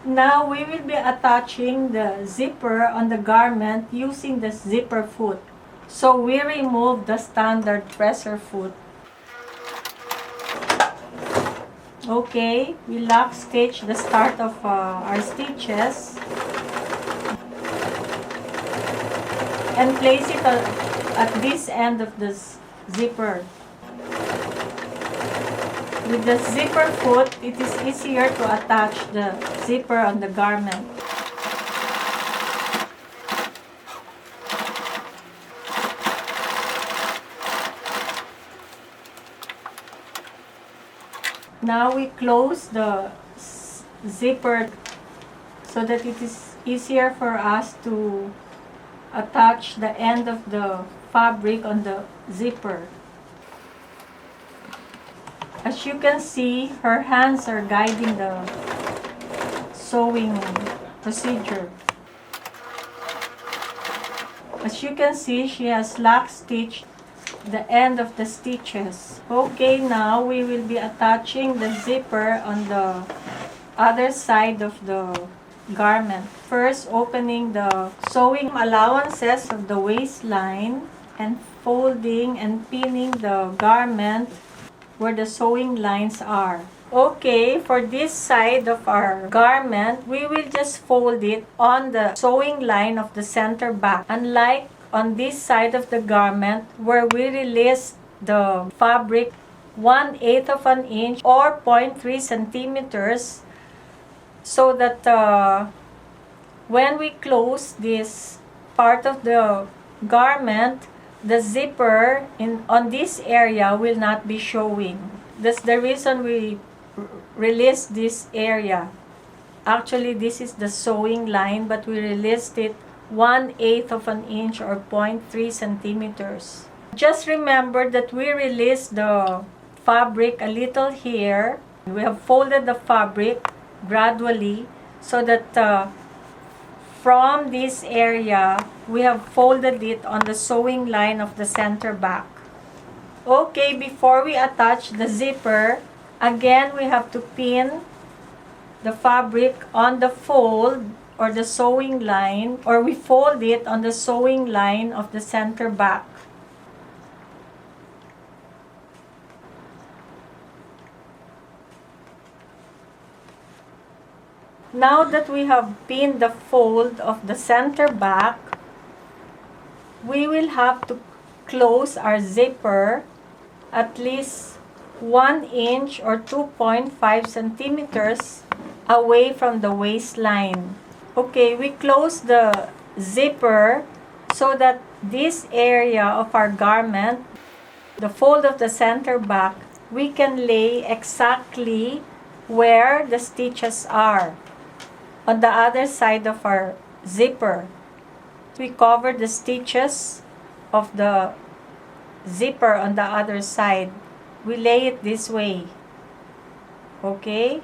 Now we will be attaching the zipper on the garment using the zipper foot. So we remove the standard presser foot. Okay, we lock stitch the start of our stitches and place it at this end of the zipper. With the zipper foot, it is easier to attach the zipper on the garment. Now we close the zipper so that it is easier for us to attach the end of the fabric on the zipper. As you can see, her hands are guiding the sewing procedure. As you can see, she has lock stitched the end of the stitches. Okay, now we will be attaching the zipper on the other side of the garment. First, opening the sewing allowances of the waistline and folding and pinning the garment where the sewing lines are. Okay, for this side of our garment, we will just fold it on the sewing line of the center back. Unlike on this side of the garment where we release the fabric 1/8 of an inch or 0.3 centimeters, so that when we close this part of the garment, the zipper on this area will not be showing. That's the reason we release this area. Actually, this is the sewing line, but we released it 1/8 of an inch or 0.3 centimeters. Just remember that we released the fabric a little here. We have folded the fabric gradually so that from this area, we have folded it on the sewing line of the center back. Okay, before we attach the zipper, again we have to pin the fabric on the fold or the sewing line, or we fold it on the sewing line of the center back. Now that we have pinned the fold of the center back, we will have to close our zipper at least 1 inch or 2.5 centimeters away from the waistline. Okay, we close the zipper so that this area of our garment, the fold of the center back, we can lay exactly where the stitches are on the other side of our zipper. We cover the stitches of the zipper on the other side. We lay it this way. Okay?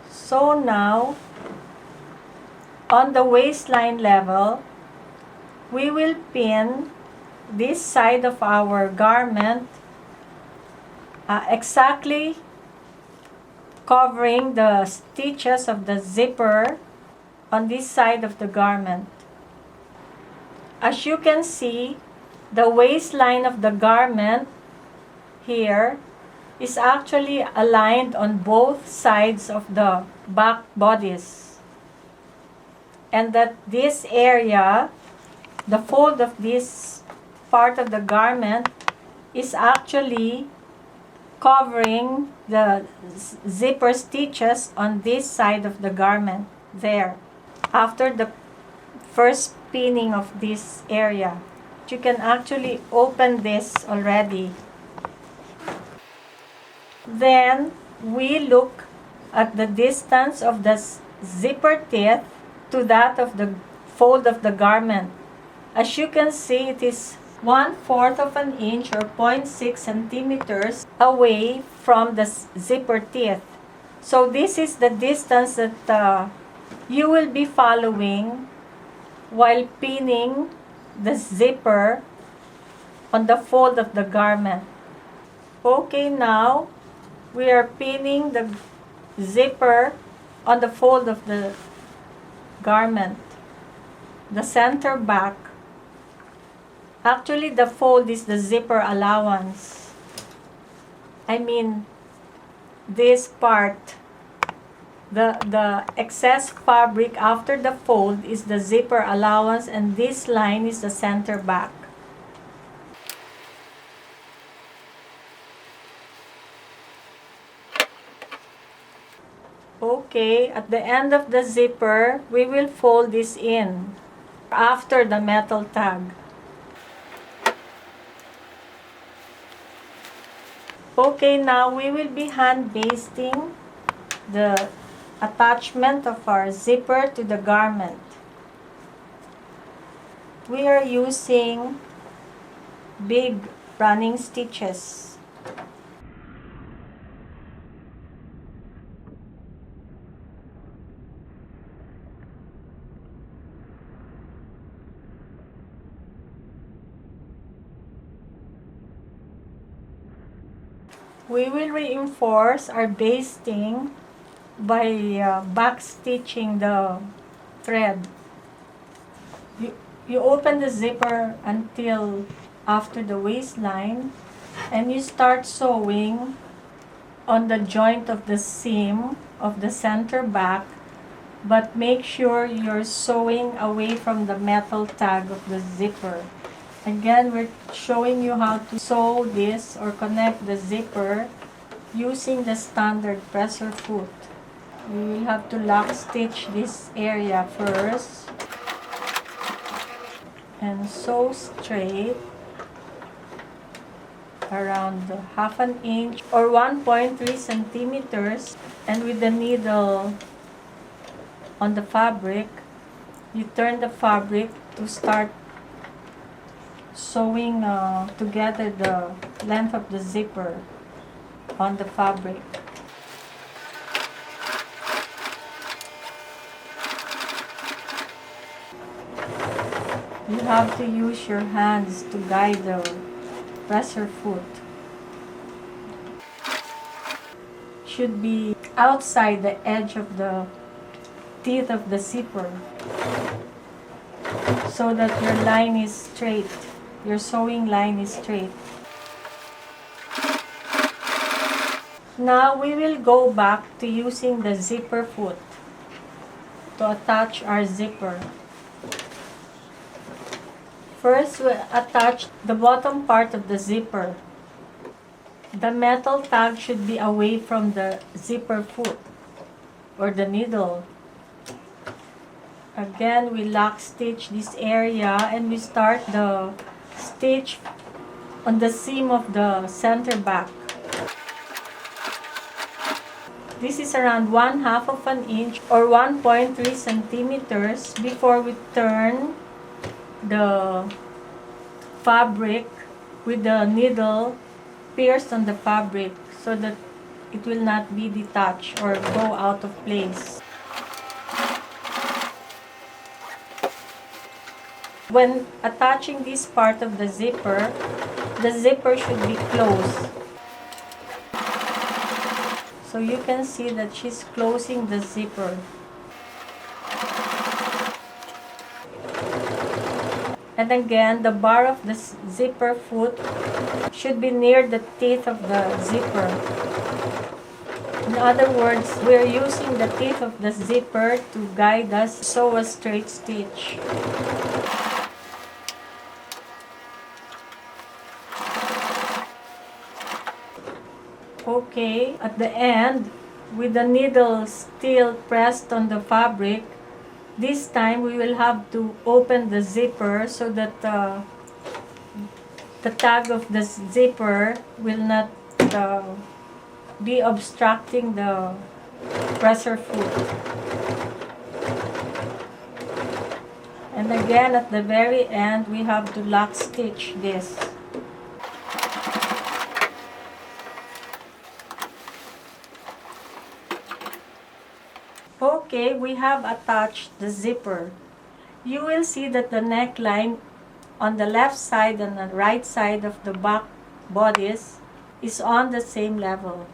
So now, on the waistline level, we will pin this side of our garment exactly covering the stitches of the zipper on this side of the garment. As you can see, the waistline of the garment here is actually aligned on both sides of the back bodice. And that this area, the fold of this part of the garment, is actually covering the zipper stitches on this side of the garment there. After the first pinning of this area, you can actually open this already. Then we look at the distance of the zipper teeth to that of the fold of the garment. As you can see, it is 1/4 of an inch or 0.6 centimeters away from the zipper teeth. So this is the distance that you will be following while pinning the zipper on the fold of the garment. Okay, now we are pinning the zipper on the fold of the garment, the center back. Actually, the fold is the zipper allowance. I mean, this part, the excess fabric after the fold is the zipper allowance, and this line is the center back. Okay, at the end of the zipper, we will fold this in after the metal tag. Okay, now we will be hand basting the attachment of our zipper to the garment. We are using big running stitches. We will reinforce our basting by back stitching the thread. You open the zipper until after the waistline, and you start sewing on the joint of the seam of the center back, but make sure you're sewing away from the metal tag of the zipper. Again, we're showing you how to sew this or connect the zipper using the standard presser foot. We will have to lock stitch this area first and sew straight around half an inch or 1.3 centimeters, and with the needle on the fabric, you turn the fabric to start sewing together the length of the zipper on the fabric. You have to use your hands to guide the presser foot. Should be outside the edge of the teeth of the zipper so that your line is straight. Your sewing line is straight. Now we will go back to using the zipper foot to attach our zipper. First, we attach the bottom part of the zipper. The metal tag should be away from the zipper foot or the needle. Again, we lock stitch this area and we start the stitch on the seam of the center back. This is around 1/2 of an inch or 1.3 centimeters before we turn the fabric with the needle pierced on the fabric so that it will not be detached or go out of place. When attaching this part of the zipper should be closed. So you can see that she's closing the zipper. And again, the bar of the zipper foot should be near the teeth of the zipper. In other words, we're using the teeth of the zipper to guide us to sew a straight stitch. Okay, at the end, with the needle still pressed on the fabric, this time we will have to open the zipper so that the tag of the zipper will not be obstructing the presser foot. And again, at the very end, we have to lock stitch this. Okay, we have attached the zipper. You will see that the neckline on the left side and the right side of the back bodice is on the same level.